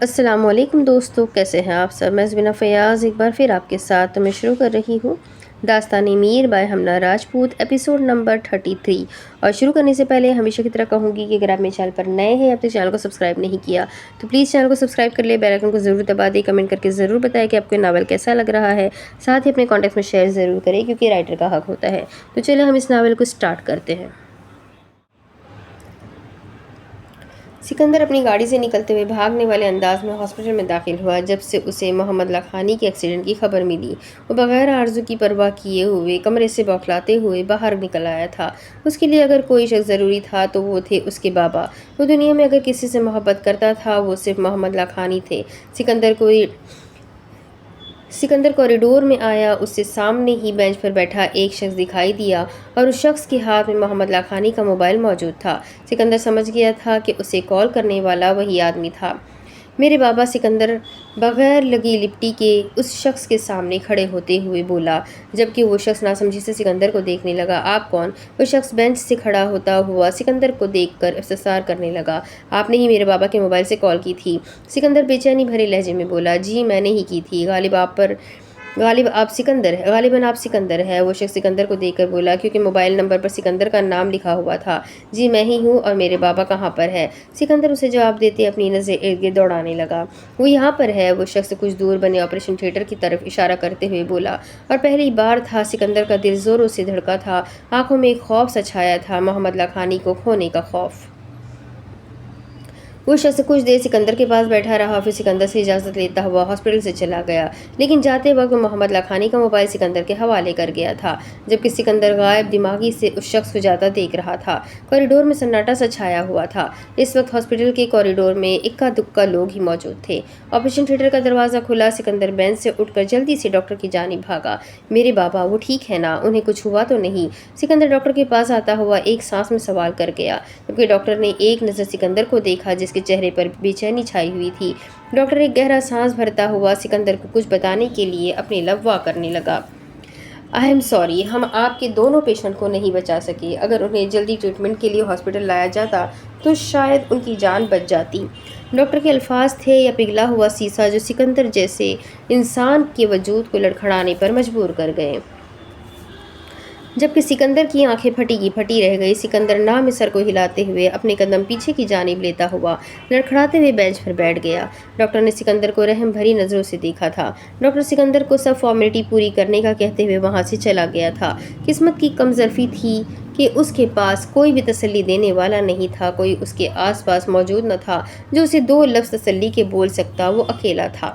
السلام علیکم دوستو، کیسے ہیں آپ سب؟ میں زبینہ فیاض ایک بار پھر آپ کے ساتھ میں شروع کر رہی ہوں داستان میر bye Humna Rajput episode number 33۔ اور شروع کرنے سے پہلے ہمیشہ کی طرح کہوں گی کہ اگر آپ میرے چینل پر نئے ہیں اب تک چینل کو سبسکرائب نہیں کیا تو پلیز چینل کو سبسکرائب کر لیں، بیل آئیکن کو ضرور دبا دیں، کمنٹ کر کے ضرور بتائیں کہ آپ کو ناول کیسا لگ رہا ہے، ساتھ ہی اپنے کانٹیکٹ میں شیئر ضرور کریں کیونکہ رائٹر کا حق ہوتا ہے۔ تو چلیں ہم اس ناول کو سٹارٹ کرتے ہیں۔ سکندر اپنی گاڑی سے نکلتے ہوئے بھاگنے والے انداز میں ہاسپٹل میں داخل ہوا جب سے اسے محمد لاکھانی کے ایکسیڈنٹ کی خبر ملی۔ وہ بغیر آرزو کی پرواہ کیے ہوئے کمرے سے بوکھلاتے ہوئے باہر نکل آیا تھا۔ اس کے لیے اگر کوئی شخص ضروری تھا تو وہ تھے اس کے بابا۔ وہ دنیا میں اگر کسی سے محبت کرتا تھا وہ صرف محمد لاکھانی تھے۔ سکندر کوریڈور میں آیا، اس سے سامنے ہی بینچ پر بیٹھا ایک شخص دکھائی دیا اور اس شخص کے ہاتھ میں محمد لاکھانی کا موبائل موجود تھا۔ سکندر سمجھ گیا تھا کہ اسے کال کرنے والا وہی آدمی تھا۔ میرے بابا، سکندر بغیر لگی لپٹی کے اس شخص کے سامنے کھڑے ہوتے ہوئے بولا، جبکہ وہ شخص ناسمجھی سے سکندر کو دیکھنے لگا۔ آپ کون؟ وہ شخص بینچ سے کھڑا ہوتا ہوا سکندر کو دیکھ کر استفسار کرنے لگا۔ آپ نے ہی میرے بابا کے موبائل سے کال کی تھی؟ سکندر بے چینی بھرے لہجے میں بولا۔ جی میں نے ہی کی تھی۔ غالباً آپ سکندر ہے، وہ شخص سکندر کو دیکھ کر بولا، کیونکہ موبائل نمبر پر سکندر کا نام لکھا ہوا تھا۔ جی میں ہی ہوں، اور میرے بابا کہاں پر ہے؟ سکندر اسے جواب دیتے اپنی نظریں ارد گرد دوڑانے لگا۔ وہ یہاں پر ہے، وہ شخص کچھ دور بنے آپریشن تھیٹر کی طرف اشارہ کرتے ہوئے بولا، اور پہلی بار تھا سکندر کا دل زوروں سے دھڑکا تھا، آنکھوں میں ایک خوف سا چھایا تھا، محمد لاکھانی کو کھونے کا خوف۔ وہ شخص کچھ دیر سکندر کے پاس بیٹھا رہا، پھر سکندر سے اجازت لیتا ہوا ہاسپٹل سے چلا گیا، لیکن جاتے وقت محمد لاکھانی کا موبائل سکندر کے حوالے کر گیا تھا، جبکہ سکندر غائب دماغی سے اس شخص کو جاتا دیکھ رہا تھا۔ کوریڈور میں سناٹا سا چھایا ہوا تھا۔ اس وقت ہاسپٹل کے کوریڈور میں اکا دکا لوگ ہی موجود تھے۔ آپریشن تھیٹر کا دروازہ کھلا، سکندر بینچ سے اٹھ کر جلدی سے ڈاکٹر کی جانب بھاگا۔ میرے بابا، وہ ٹھیک ہے نا؟ انہیں کچھ ہوا تو نہیں؟ سکندر ڈاکٹر کے پاس آتا ہوا ایک سانس میں سوال کر گیا، جبکہ ڈاکٹر نے ایک نظر سکندر کو دیکھا جس کے چہرے پر بے چینی چھائی ہوئی تھی۔ ڈاکٹر ایک گہرا سانس بھرتا ہوا سکندر کو کچھ بتانے کے لیے اپنے لب وا کرنے لگا۔ آئی ایم سوری، ہم آپ کے دونوں پیشنٹ کو نہیں بچا سکے۔ اگر انہیں جلدی ٹریٹمنٹ کے لیے ہاسپٹل لایا جاتا تو شاید ان کی جان بچ جاتی۔ ڈاکٹر کے الفاظ تھے یا پگھلا ہوا سیسا جو سکندر جیسے انسان کے وجود کو لڑکھڑانے پر مجبور کر گئے، جبکہ سکندر کی آنکھیں پھٹی کی پھٹی رہ گئی۔ سکندر نام سر کو ہلاتے ہوئے اپنے قدم پیچھے کی جانب لیتا ہوا لڑکھڑاتے ہوئے بینچ پر بیٹھ گیا۔ ڈاکٹر نے سکندر کو رحم بھری نظروں سے دیکھا تھا۔ ڈاکٹر سکندر کو سب فارمیلٹی پوری کرنے کا کہتے ہوئے وہاں سے چلا گیا تھا۔ قسمت کی کم ظرفی تھی کہ اس کے پاس کوئی بھی تسلی دینے والا نہیں تھا، کوئی اس کے آس پاس موجود نہ تھا جو اسے دو لفظ تسلی کے بول سکتا، وہ اکیلا تھا۔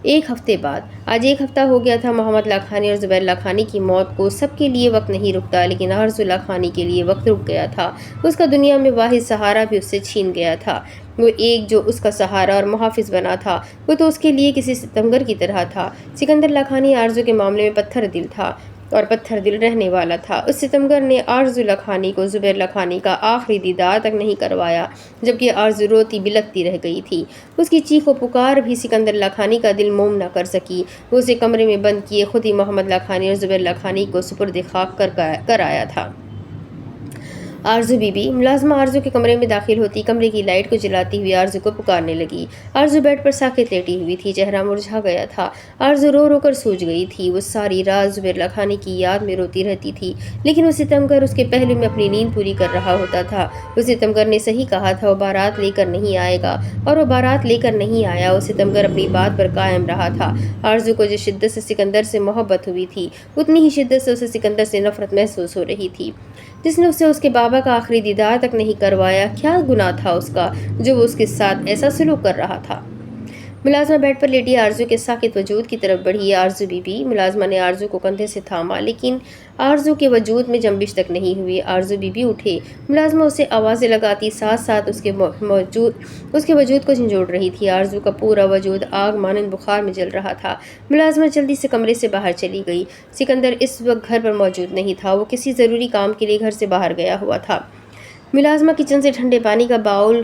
ایک ہفتے بعد، آج ایک ہفتہ ہو گیا تھا محمد لاکھانی اور زبیر لاکھانی کی موت کو۔ سب کے لیے وقت نہیں رکتا، لیکن آرزو لاکھانی کے لیے وقت رک گیا تھا۔ اس کا دنیا میں واحد سہارا بھی اس سے چھین گیا تھا۔ وہ ایک جو اس کا سہارا اور محافظ بنا تھا، وہ تو اس کے لیے کسی ستمگر کی طرح تھا۔ سکندر لاکھانی آرزو کے معاملے میں پتھر دل تھا اور پتھر دل رہنے والا تھا۔ اس ستمگر نے آرزو لاکھانی کو زبیر لاکھانی کا آخری دیدار تک نہیں کروایا، جبکہ آرزو روتی بلکتی رہ گئی تھی۔ اس کی چیخ و پکار بھی سکندر لاکھانی کا دل موم نہ کر سکی۔ وہ اسے کمرے میں بند کیے خود ہی محمد لاکھانی اور زبیر لاکھانی کو سپرد خاک کر آیا تھا۔ آرزو بی بی، ملازمہ آرزو کے کمرے میں داخل ہوتی کمرے کی لائٹ کو جلاتی ہوئی آرزو کو پکارنے لگی۔ آرزو بیڈ پر ساکت لیٹی ہوئی تھی، چہرہ مرجھا گیا تھا۔ آرزو رو رو کر سوج گئی تھی۔ وہ ساری رات زبیر لاکھانی کی یاد میں روتی رہتی تھی، لیکن وہ ستمگر اس کے پہلو میں اپنی نیند پوری کر رہا ہوتا تھا۔ اس ستمگر نے صحیح کہا تھا، وہ بارات لے کر نہیں آئے گا، اور وہ بارات لے کر نہیں آیا۔ وہ ستمگر اپنی بات پر قائم رہا تھا۔ آرزو کو جس شدت سے سکندر سے محبت ہوئی تھی، اتنی ہی شدت سے اسے سکندر سے نفرت محسوس ہو رہی تھی، جس نے اسے اس کے بابا کا آخری دیدار تک نہیں کروایا۔ کیا گناہ تھا اس کا جو وہ اس کے ساتھ ایسا سلوک کر رہا تھا؟ ملازمہ بیڈ پر لیٹی آرزو کے ساکت وجود کی طرف بڑھی۔ آرزو بی بی، ملازمہ نے آرزو کو کندھے سے تھاما، لیکن آرزو کے وجود میں جنبش تک نہیں ہوئی۔ آرزو بی بی اٹھے، ملازمہ اسے آوازیں لگاتی ساتھ ساتھ اس کے وجود کو جھنجھوڑ رہی تھی۔ آرزو کا پورا وجود آگ مانند بخار میں جل رہا تھا۔ ملازمہ جلدی سے کمرے سے باہر چلی گئی۔ سکندر اس وقت گھر پر موجود نہیں تھا، وہ کسی ضروری کام کے لیے گھر سے باہر گیا ہوا تھا۔ ملازمہ کچن سے ٹھنڈے پانی کا باؤل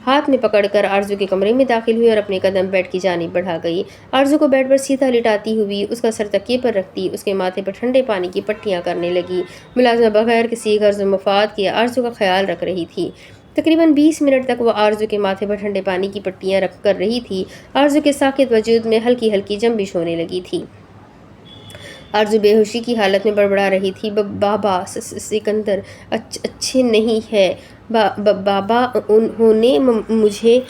ہاتھ میں پکڑ کر آرزو کے کمرے میں داخل ہوئی اور اپنے قدم بیڈ کی جانب بڑھا گئی۔ آرزو کو بیڈ پر سیدھا لٹاتی ہوئی اس کا سر تکیے پر رکھتی اس کے ماتھے پر ٹھنڈے پانی کی پٹیاں کرنے لگی۔ ملازمہ بغیر کسی غرض و مفاد کے آرزو کا خیال رکھ رہی تھی۔ तकरीबन 20 मिनट तक वो आरजू के माथे पर ठंडे पानी की पट्टियां रख कर रही थी। आरजू के साकित वजूद में हल्की हल्की जंबिश होने लगी थी। आरजू बेहोशी की हालत में बड़बड़ा रही थी। बाबा सिकंदर अच्छे नहीं है। बाबा उन्होंने मुझे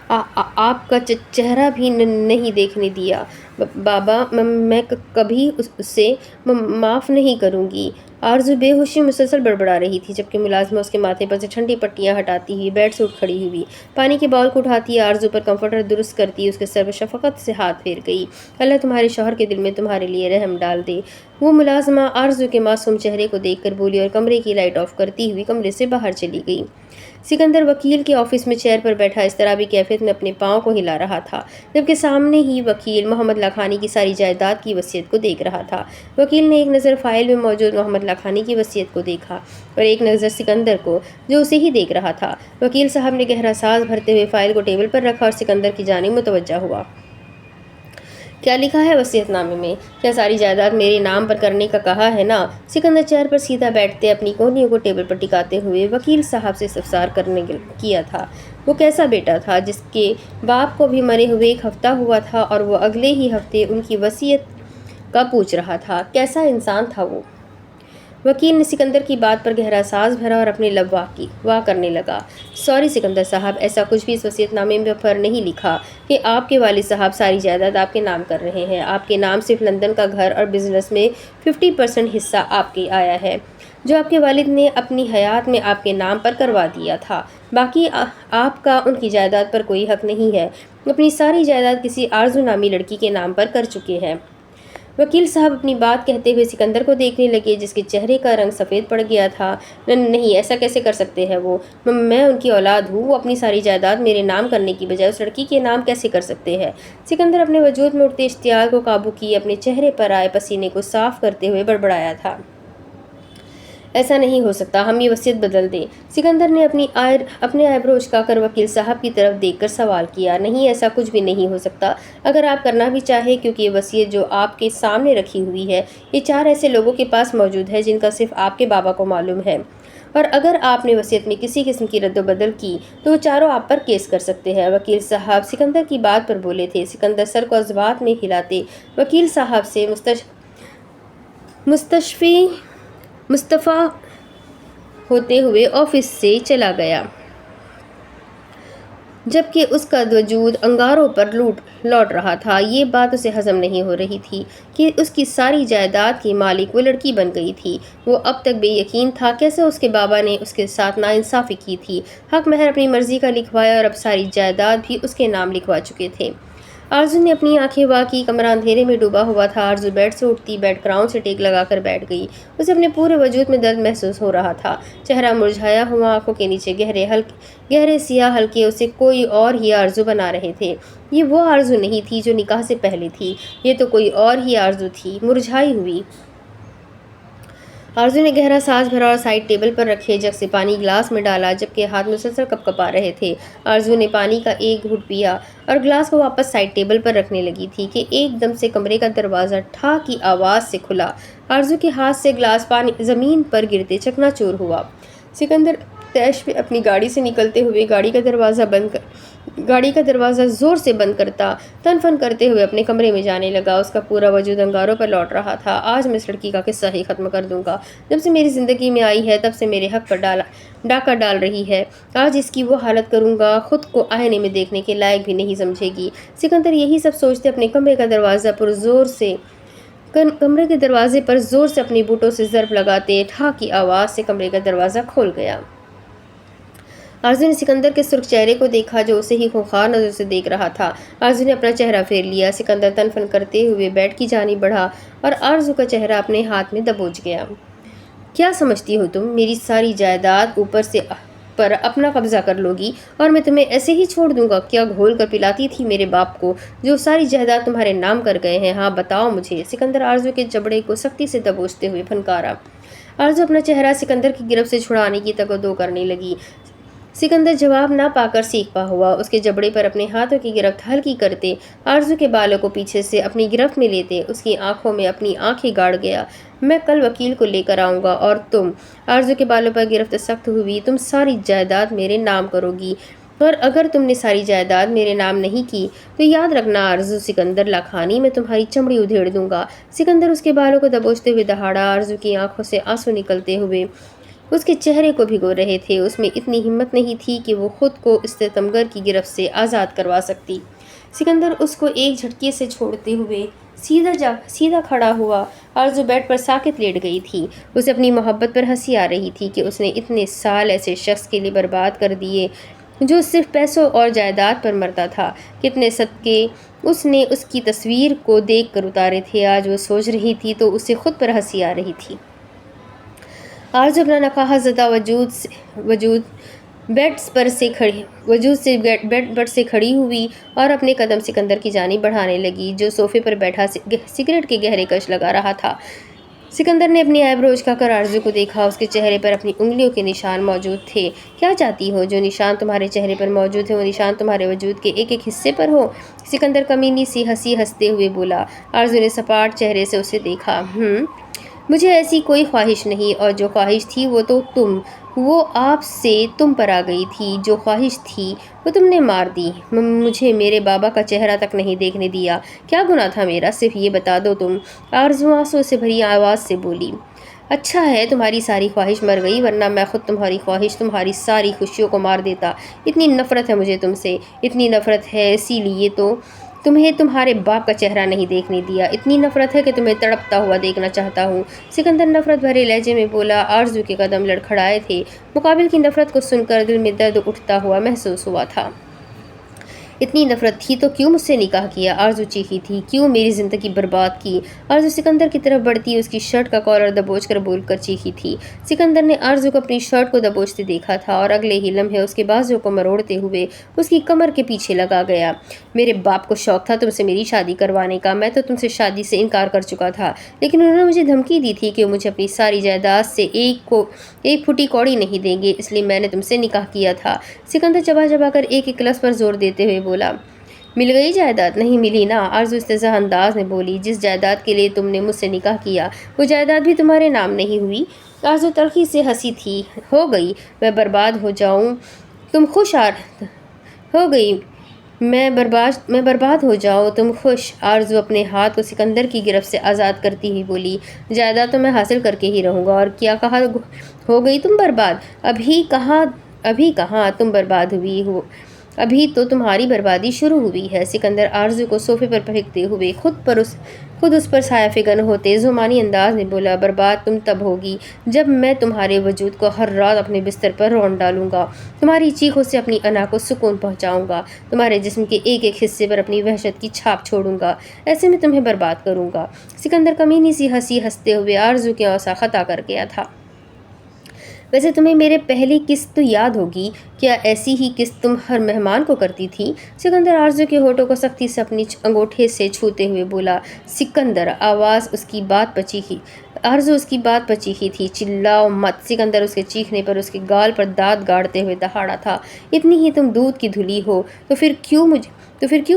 आपका चेहरा भी नहीं देखने दिया। बाबा मैं कभी उसे माफ़ नहीं करूँगी। आरजू बेहोशी मुसलसल बड़बड़ा रही थी, जबकि मुलाजमा उसके माथे पर से ठंडी पट्टियां हटाती हुई बेड से उठ खड़ी हुई। पानी के बाउल को उठाती, आरजू पर कंफर्टर दुरुस्त करती, उसके सर पर शफकत से हाथ फेर गई। अल्लाह तुम्हारे शौहर के दिल में तुम्हारे लिए रहम डाल दे। वो मुलाजमा आरजू के मासूम चेहरे को देखकर बोली और कमरे की लाइट ऑफ करती हुई कमरे से बाहर चली गई। सिकंदर वकील के ऑफिस में चेयर पर बैठा इस तरह भी कैफियत में अपने पाँव को हिला रहा था, जबकि सामने ही वकील मोहम्मद लाखानी की सारी जायदाद की वसीयत को देख रहा था। वकील ने एक नज़र फाइल में मौजूद मोहम्मद लाखानी की वसीयत को देखा और एक नज़र सिकंदर को, जो उसे ही देख रहा था। वकील साहब ने गहरा सांस भरते हुए फाइल को टेबल पर रखा और सिकंदर की जानिब मुतवज्जा हुआ। क्या लिखा है वसीयतनामे में? क्या सारी जायदाद मेरे नाम पर करने का कहा है ना? सिकंदर चेयर पर सीधा बैठते अपनी कोहनियों को टेबल पर टिकाते हुए वकील साहब से इस्तफसार करने किया था। वो कैसा बेटा था जिसके बाप को भी मरे हुए 1 हफ्ता हुआ था और वो अगले ही हफ्ते उनकी वसीयत का पूछ रहा था? कैसा इंसान था वो? वकील ने सिकंदर की बात पर गहरा सांस भरा और अपने लब वाह करने लगा। सॉरी सिकंदर साहब, ऐसा कुछ भी इस वसीयतनामे में पर नहीं लिखा कि आपके वालिद साहब सारी जायदाद आपके नाम कर रहे हैं। आपके नाम सिर्फ लंदन का घर और बिजनेस में 50% हिस्सा आपके आया है, जो आपके वालिद ने अपनी हयात में आपके नाम पर करवा दिया था। बाकी आपका उनकी जायदाद पर कोई हक नहीं है। अपनी सारी जायदाद किसी आरजू नामी लड़की के नाम पर कर चुके हैं। वकील साहब अपनी बात कहते हुए सिकंदर को देखने लगे, जिसके चेहरे का रंग सफ़ेद पड़ गया था। नहीं, ऐसा कैसे कर सकते हैं वो? मैं उनकी औलाद हूँ। वो अपनी सारी जायदाद मेरे नाम करने की बजाय उस लड़की के नाम कैसे कर सकते हैं? सिकंदर अपने वजूद में उठते इश्तियाल को काबू किए अपने चेहरे पर आए पसीने को साफ करते हुए बड़बड़ाया था। ऐसा नहीं हो सकता, हम ये वसीयत बदल दें। सिकंदर ने अपने आईब्रो उचकाकर वकील साहब की तरफ देखकर सवाल किया। नहीं, ऐसा कुछ भी नहीं हो सकता। अगर आप करना भी चाहें, क्योंकि ये वसीयत जो आपके सामने रखी हुई है, ये 4 ऐसे लोगों के पास मौजूद है जिनका सिर्फ आपके बाबा को मालूम है, और अगर आपने वसीयत में किसी किस्म की रद्दबदल की तो वो चारों आप पर केस कर सकते हैं। वकील साहब सिकंदर की बात पर बोले थे। सिकंदर सर को अज़बात में हिलाते वकील साहब से मुस्तफ़ा होते हुए ऑफिस से चला गया, जबकि उसका वजूद अंगारों पर लौट रहा था। ये बात उसे हजम नहीं हो रही थी कि उसकी सारी जायदाद की मालिक वो लड़की बन गई थी। वो अब तक बेयकीन था कैसे उसके बाबा ने उसके साथ नाइंसाफ़ी की थी। हक महर अपनी मर्जी का लिखवाया और अब सारी जायदाद भी उसके नाम लिखवा चुके थे। आरजू ने अपनी आंखें वाह की। कमरा अंधेरे में डूबा हुआ था। आरजू बेड से उठती बेड क्राउन से टेक लगाकर बैठ गई। उसे अपने पूरे वजूद में दर्द महसूस हो रहा था। चेहरा मुरझाया हुआ, आंखों के नीचे गहरे सियाह हल्के उसे कोई और ही आरजू बना रहे थे। ये वो आरजू नहीं थी जो निकाह से पहले थी, ये तो कोई और ही आरजू थी, मुरझाई हुई। आरजू ने गहरा सांस भरा और साइड टेबल पर रखे जग से पानी गिलास में डाला, जबकि हाथ मुसलसल कपकपा रहे थे। आरजू ने पानी का एक घूंट पिया और ग्लास को वापस साइड टेबल पर रखने लगी थी कि एकदम से कमरे का दरवाज़ा ठा की आवाज़ से खुला। आरजू के हाथ से ग्लास पानी ज़मीन पर गिरते चकनाचूर हुआ। सिकंदर तैश में अपनी गाड़ी से निकलते हुए गाड़ी का दरवाज़ा ज़ोर से बंद करता तन फन करते हुए अपने कमरे में जाने लगा। उसका पूरा वजूद अंगारों पर लौट रहा था। आज मैं इस लड़की का किस्सा ही ख़त्म कर दूंगा। जब से मेरी ज़िंदगी में आई है तब से मेरे हक़ पर डाका डाल रही है। आज इसकी वो हालत करूंगा, खुद को आईने में देखने के लायक भी नहीं समझेगी। सिकंदर यही सब सोचते अपने कमरे के दरवाजे पर ज़ोर से अपनी बूटों से ज़रब लगाते ठा की आवाज़ से कमरे का दरवाज़ा खोल गया। आरजू ने सिकंदर के सुर्ख चेहरे को देखा, जो उसे ही खूंखार नज़र से देख रहा था। आरजू ने अपना चेहरा फेर लिया। सिकंदर तनफन करते हुए बेड की जानिब बढ़ा और आरजू का चेहरा अपने हाथ में दबोच गया। क्या समझती हो तुम? मेरी सारी जायदाद ऊपर से पर अपना कब्जा कर लोगी और मैं तुम्हें ऐसे ही छोड़ दूंगा? क्या घोल कर पिलाती थी मेरे बाप को, जो सारी जायदाद तुम्हारे नाम कर गए हैं? हाँ बताओ मुझे। सिकंदर आरजू के जबड़े को सख्ती से दबोचते हुए फनकारा। आरजू अपना चेहरा सिकंदर की गिरफ्त से छुड़ाने की तगदो करने लगी। सिकंदर जवाब ना पाकर सीखता हुआ उसके जबड़े पर अपने हाथों की गिरफ्त हल्की करते, आरजू के बालों को पीछे से अपनी गिरफ्त में लेते उसकी आंखों में अपनी आंखें गाड़ गया। मैं कल वकील को लेकर आऊँगा और तुम, आरजू के बालों पर गिरफ्त सख्त हुई, तुम सारी जायदाद मेरे नाम करोगी, और अगर तुमने सारी जायदाद मेरे नाम नहीं की तो याद रखना आरजू, सिकंदर लाखानी, मैं तुम्हारी चमड़ी उधेड़ दूंगा। सिकंदर उसके बालों को दबोचते हुए दहाड़ा। आरजू की आंखों से आंसू निकलते हुए उसके चेहरे को भिगो रहे थे। उसमें इतनी हिम्मत नहीं थी कि वो खुद को इस सितमगर की गिरफ्त से आज़ाद करवा सकती। सिकंदर उसको एक झटके से छोड़ते हुए सीधा खड़ा हुआ। आरजू बेड पर साकित लेट गई थी। उसे अपनी मोहब्बत पर हंसी आ रही थी कि उसने इतने साल ऐसे शख्स के लिए बर्बाद कर दिए जो सिर्फ पैसों और जायदाद पर मरता था। कितने सदके उसने उसकी तस्वीर को देख कर उतारे थे। आज वो सोच रही थी तो उसे खुद पर हंसी आ रही थी। आरज़ू अपना नकाहा ज़दा वजूद बेड पर से खड़ी हुई और अपने कदम सिकंदर की जानिब बढ़ाने लगी, जो सोफे पर बैठा सिगरेट के गहरे कश लगा रहा था। सिकंदर ने अपनी आईब्रोज का कर आरज़ू को देखा। उसके चेहरे पर अपनी उंगलियों के निशान मौजूद थे। क्या चाहती हो? जो निशान तुम्हारे चेहरे पर मौजूद है वो निशान तुम्हारे वजूद के एक एक हिस्से पर हो? सिकंदर कमीनी सी हंसी हंसते हुए बोला। आरज़ू ने सपाट चेहरे से उसे देखा। मुझे ऐसी कोई ख्वाहिश नहीं, और जो ख्वाहिश थी वो तो वो आपसे तुम पर आ गई थी। जो ख्वाहिश थी वो तुमने मार दी। मुझे मेरे बाबा का चेहरा तक नहीं देखने दिया। क्या गुनाह था मेरा? सिर्फ ये बता दो तुम। आरज़ू आंसू से भरी आवाज़ से बोली। अच्छा है तुम्हारी सारी ख्वाहिश मर गई, वरना मैं खुद तुम्हारी ख्वाहिश, तुम्हारी सारी खुशियों को मार देता। इतनी नफ़रत है मुझे तुमसे, इतनी नफ़रत है इसीलिए तो तुम्हें तुम्हारे बाप का चेहरा नहीं देखने दिया। इतनी नफ़रत है कि तुम्हें तड़पता हुआ देखना चाहता हूँ। सिकंदर नफ़रत भरे लहजे में बोला। आरज़ू के कदम लड़खड़ाए थे। मुकाबिल की नफ़रत को सुनकर दिल में दर्द उठता हुआ महसूस हुआ था। इतनी नफ़रत थी तो क्यों मुझसे निकाह किया? आरज़ू चीखी थी। क्यों मेरी ज़िंदगी बर्बाद की? आरज़ू सिकंदर की तरफ बढ़ती उसकी शर्ट का कॉलर दबोचकर बोलकर चीखी थी। सिकंदर ने आरज़ू को अपनी शर्ट को दबोचते देखा था और अगले ही लम्हे उसके बाजुओं को मरोड़ते हुए उसकी कमर के पीछे लगा गया। मेरे बाप को शौक था तुमसे मेरी शादी करवाने का। मैं तो तुमसे शादी से इनकार कर चुका था, लेकिन उन्होंने मुझे धमकी दी थी कि मुझे अपनी सारी जायदाद से एक फुटी कौड़ी नहीं देंगे, इसलिए मैंने तुमसे निकाह किया था। सिकंदर चबा चबा कर एक एक लफ्ज़ पर जोर देते हुए बोला। मिल गई जायदाद? नहीं मिली ना, आरज़ू इस्तेज़ा अंदाज में बोली। जिस जायदाद के लिए तुमने मुझसे निकाह किया वो जायदाद भी तुम्हारे नाम नहीं हुई। आरज़ू तलखी से हंसी थी। हो गई मैं बर्बाद हो जाऊं, तुम खुश? हो गई मैं बर्बाद हो जाऊं, तुम खुश? आरज़ू अपने हाथ को सिकंदर की गिरफ्त से आज़ाद करती हुई बोली। जायदाद तो मैं हासिल करके ही रहूँगा। और क्या कहा? हो गई तुम बर्बाद? अभी कहाँ तुम बर्बाद हुई हो, अभी तो तुम्हारी बर्बादी शुरू हुई है। सिकंदर आरज़ू को सोफे पर फेंकते हुए खुद उस पर साया फिगन होते ज़ुमानी अंदाज में बोला। बर्बाद तुम तब होगी जब मैं तुम्हारे वजूद को हर रात अपने बिस्तर पर रौंद डालूंगा, तुम्हारी चीखों से अपनी अना को सुकून पहुंचाऊंगा, तुम्हारे जिस्म के एक एक हिस्से पर अपनी वहशत की छाप छोड़ूंगा, ऐसे में तुम्हें बर्बाद करूंगा। सिकंदर कमीनी सी हंसी हंसते हुए आरज़ू के औसा खता कर गया था। वैसे तुम्हें मेरे पहली किस्त तो याद होगी, क्या ऐसी ही किस्त तुम हर मेहमान को करती थी? सिकंदर आरज़ू के होठों को सख्ती से अपनी अंगूठे से छूते हुए बोला। सिकंदर आवाज़ उसकी बात पर चीखी। आरज़ू उसकी बात पर चीखी थी। चिल्लाओ मत। सिकंदर उसके चीखने पर उसके गाल पर दांत गाड़ते हुए दहाड़ा था। इतनी ही तुम दूध की धुली हो तो फिर क्यों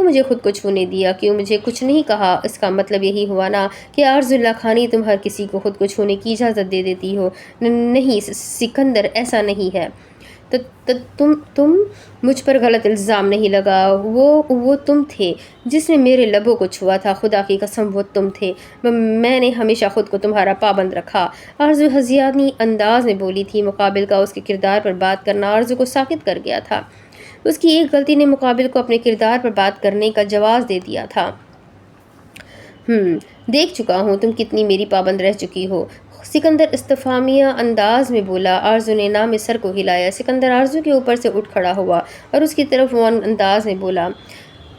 मुझे खुद को छूने दिया? क्यों मुझे कुछ नहीं कहा? इसका मतलब यही हुआ ना कि आरज़ू लाखानी तुम हर किसी को खुद को छूने की इजाज़त दे देती हो। नहीं सिकंदर, ऐसा नहीं है। तो तुम मुझ पर गलत इल्ज़ाम नहीं लगा। वो तुम थे जिसने मेरे लबों को छुआ था। खुदा की कसम वो तुम थे। मैंने हमेशा खुद को तुम्हारा पाबंद रखा। आरज़ू हज़ियानी अंदाज में बोली थी। मुकाबिल का उसके किरदार पर बात करना आरज़ू को साकित कर गया था। उसकी एक गलती ने मुकाबिल को अपने किरदार पर बात करने का जवाब दे दिया था। देख चुका हूँ तुम कितनी मेरी पाबंद रह चुकी हो, सिकंदर इस्तफामिया अंदाज में बोला। आरज़ू ने ना में सर को हिलाया। सिकंदर आरज़ू के ऊपर से उठ खड़ा हुआ और उसकी तरफ वन अंदाज में बोला।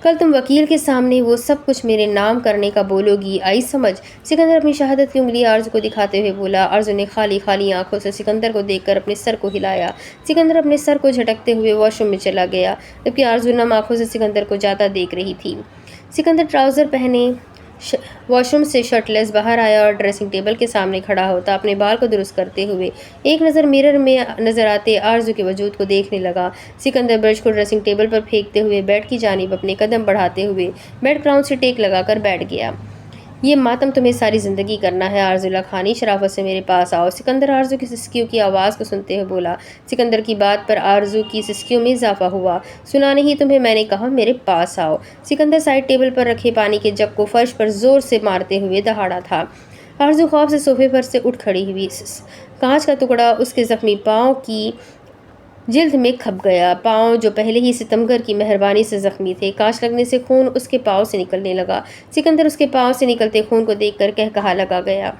कल तुम वकील के सामने वो सब कुछ मेरे नाम करने का बोलोगी, आई समझ? सिकंदर अपनी शहादत की उंगली आरज़ू को दिखाते हुए बोला। आरज़ू ने खाली आंखों से सिकंदर को देखकर अपने सर को हिलाया। सिकंदर अपने सर को झटकते हुए वॉशरूम में चला गया, जबकि आरज़ू नम आंखों से सिकंदर को जाता देख रही थी। सिकंदर ट्राउज़र पहने वॉशरूम से शर्टलेस बाहर आया और ड्रेसिंग टेबल के सामने खड़ा होता अपने बाल को दुरुस्त करते हुए एक नज़र मिरर में नजर आते आरजू के वजूद को देखने लगा। सिकंदर ब्रश को ड्रेसिंग टेबल पर फेंकते हुए बेड की जानिब अपने कदम बढ़ाते हुए बेड क्राउन से टेक लगाकर बैठ गया। ये मातम तुम्हें सारी ज़िंदगी करना है आरज़ू लखानी, शराफत से मेरे पास आओ। सिकंदर आरज़ू की सिसकियों की आवाज़ को सुनते हुए बोला। सिकंदर की बात पर आरज़ू की सिसकियों में इजाफा हुआ। सुना नहीं तुम्हें, मैंने कहा मेरे पास आओ। सिकंदर साइड टेबल पर रखे पानी के जग को फर्श पर जोर से मारते हुए दहाड़ा था। आरज़ू ख्वाब से सोफे पर से उठ खड़ी हुई। कांच का टुकड़ा उसके जख्मी पाँव की जिल्द में खप गया। पाँव जो पहले ही सितमगर की मेहरबानी से जख्मी थे, कांच लगने से खून उसके पाँव से निकलने लगा। सिकंदर उसके पाँव से निकलते खून को देखकर कहकहा लगा गया।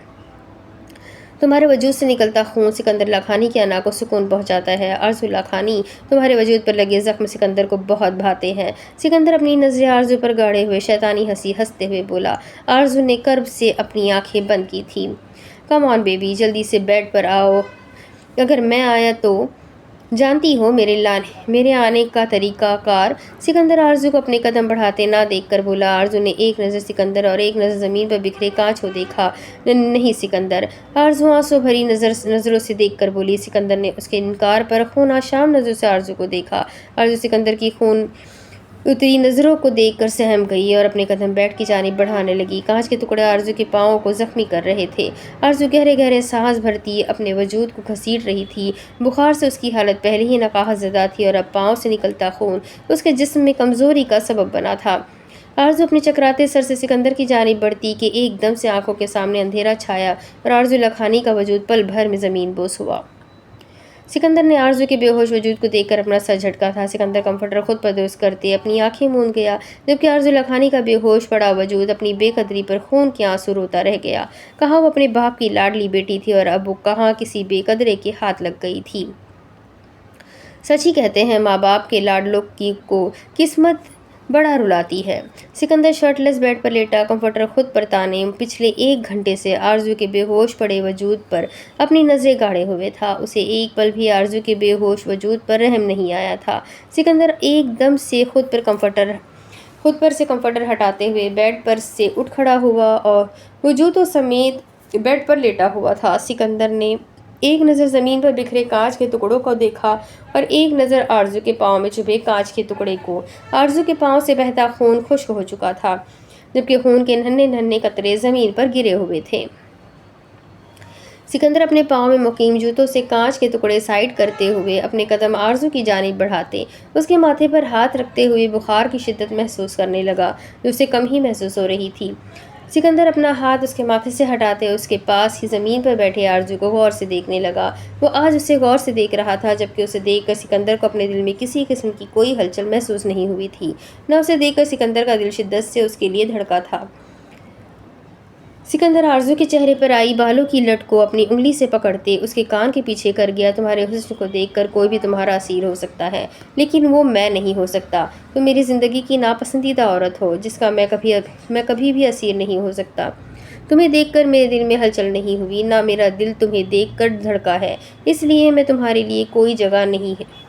तुम्हारे वजूद से निकलता खून सिकंदर लखानी की अना को सुकून पहुंचाता है। आरज़ू लखानी, तुम्हारे वजूद पर लगे जख्म सिकंदर को बहुत भाते हैं। सिकंदर अपनी नज़रें आरज़ू पर गाड़े हुए शैतानी हंसी हंसते हुए बोला। आरज़ू ने कर्ब से अपनी आंखें बंद की थी। कम ऑन बेबी, जल्दी से बेड पर आओ। अगर मैं आया तो जानती हो मेरे आने का तरीका कार। सिकंदर आरज़ू को अपने कदम बढ़ाते ना देखकर बोला। आरज़ू ने एक नज़र सिकंदर और एक नज़र ज़मीन पर बिखरे कांच को देखा। नहीं सिकंदर, आरज़ू आंसू भरी नज़रों से देखकर बोली। सिकंदर ने उसके इनकार पर खून आशाम नज़रों से आरज़ू को देखा। आरज़ू सिकंदर की खून उतरी नज़रों को देखकर सहम गई और अपने कदम बेड की जानिब बढ़ाने लगी। कांच के टुकड़े आरज़ू के पाँवों को जख्मी कर रहे थे। आरज़ू गहरे गहरे सांस भरती अपने वजूद को घसीट रही थी। बुखार से उसकी हालत पहले ही नकाहत ज़दा थी और अब पाँव से निकलता खून उसके जिस्म में कमज़ोरी का सबब बना था। आरज़ू अपने चकराते सर से सिकंदर की जानिब बढ़ती कि एकदम से आंखों के सामने अंधेरा छाया और आरज़ू लखानी का वजूद पल भर में ज़मीन बोस हुआ। सिकंदर ने आरज़ू के बेहोश वजूद को देखकर अपना सर झटका था। सिकंदर कंफर्टर खुद पर दुरुस्त करते अपनी आंखें मूंद गया, जबकि आरज़ू लखानी का बेहोश पड़ा वजूद अपनी बेकदरी पर खून के आंसू रोता रह गया। कहाँ वो अपने बाप की लाडली बेटी थी और अब वो कहाँ किसी बेकदरे के हाथ लग गई थी। सच ही कहते हैं, माँ बाप के लाडलों की को किस्मत बड़ा रुलाती है। सिकंदर शर्टलेस बेड पर लेटा कंफर्टर खुद पर ताने पिछले 1 घंटे से आरज़ू के बेहोश पड़े वजूद पर अपनी नज़रें गाड़े हुए था। उसे एक पल भी आरज़ू के बेहोश वजूद पर रहम नहीं आया था। सिकंदर एकदम से खुद पर से कंफर्टर हटाते हुए बेड पर से उठ खड़ा हुआ और वजूदों समेत बेड पर लेटा हुआ था। सिकंदर ने एक नज़र ज़मीन पर बिखरे कांच के टुकड़ों को देखा और एक नज़र आरज़ू के पाँव में चुभे कांच के टुकड़े को। आरज़ू के पाँव से बहता खून खुश्क हो चुका था, जबकि खून के नन्हे नन्हे कतरे ज़मीन पर गिरे हुए थे। सिकंदर अपने पाँव में मुकीम जूतों से कांच के टुकड़े साइड करते हुए अपने कदम आरज़ू की जानिब बढ़ाते उसके माथे पर हाथ रखते हुए बुखार की शिद्दत महसूस करने लगा, जो उसे कम ही महसूस हो रही थी। सिकंदर अपना हाथ उसके माथे से हटाते उसके पास ही ज़मीन पर बैठे आरज़ू को गौर से देखने लगा। वो आज उसे गौर से देख रहा था, जबकि उसे देखकर सिकंदर को अपने दिल में किसी किस्म की कोई हलचल महसूस नहीं हुई थी। न उसे देखकर सिकंदर का दिल शिद्दत से उसके लिए धड़का था। सिकंदर आरज़ू के चेहरे पर आई बालों की लट को अपनी उंगली से पकड़ते उसके कान के पीछे कर गया। तुम्हारे हुस्न को देखकर कोई भी तुम्हारा असीर हो सकता है, लेकिन वो मैं नहीं हो सकता। तुम मेरी ज़िंदगी की नापसंदीदा औरत हो, जिसका मैं कभी भी असीर नहीं हो सकता। तुम्हें देखकर मेरे दिल में हलचल नहीं हुई, ना मेरा दिल तुम्हें देखकर धड़का है। इसलिए मैं तुम्हारे लिए कोई जगह नहीं है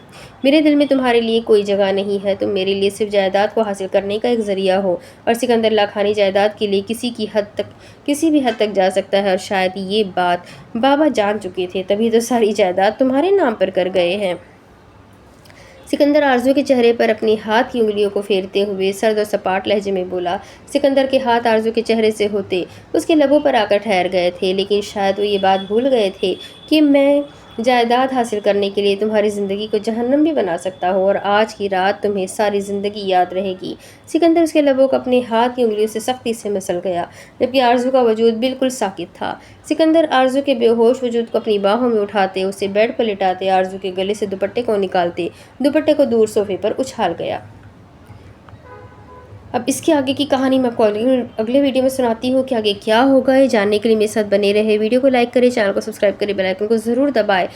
मेरे दिल में तुम्हारे लिए कोई जगह नहीं है। तुम मेरे लिए सिर्फ जायदाद को हासिल करने का एक ज़रिया हो। और सिकंदर लाखानी जायदाद के लिए किसी भी हद तक जा सकता है, और शायद ये बात बाबा जान चुके थे, तभी तो सारी जायदाद तुम्हारे नाम पर कर गए हैं। सिकंदर आरज़ू के चेहरे पर अपनी हाथ की उंगलियों को फेरते हुए सर्द और सपाट लहजे में बोला। सिकंदर के हाथ आरज़ू के चेहरे से होते उसके लबों पर आकर ठहर गए थे, लेकिन शायद वो ये बात भूल गए थे कि मैं जायदाद हासिल करने के लिए तुम्हारी ज़िंदगी को जहन्नम भी बना सकता हूँ, और आज की रात तुम्हें सारी ज़िंदगी याद रहेगी। सिकंदर उसके लबों को अपने हाथ की उंगलियों से सख्ती से मसल गया, जबकि आरज़ू का वजूद बिल्कुल साकित था। सिकंदर आरज़ू के बेहोश वजूद को अपनी बाहों में उठाते उसे बेड पर लिटाते आरज़ू के गले से दुपट्टे को निकालते दुपट्टे को दूर सोफे पर उछाल गया। अब इसके आगे की कहानी मैं आपको अगले वीडियो में सुनाती हूँ कि आगे क्या होगा। ये जानने के लिए मेरे साथ बने रहे। वीडियो को लाइक करें, चैनल को सब्सक्राइब करें, बेल आइकन को ज़रूर दबाएं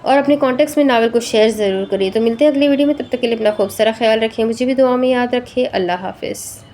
और अपने कॉन्टेक्ट्स में नावल को शेयर ज़रूर करें। तो मिलते हैं अगले वीडियो में, तब तक के लिए अपना खूब सारा ख्याल रखें, मुझे भी दुआ में याद रखें। अल्लाह हाफ़िज़।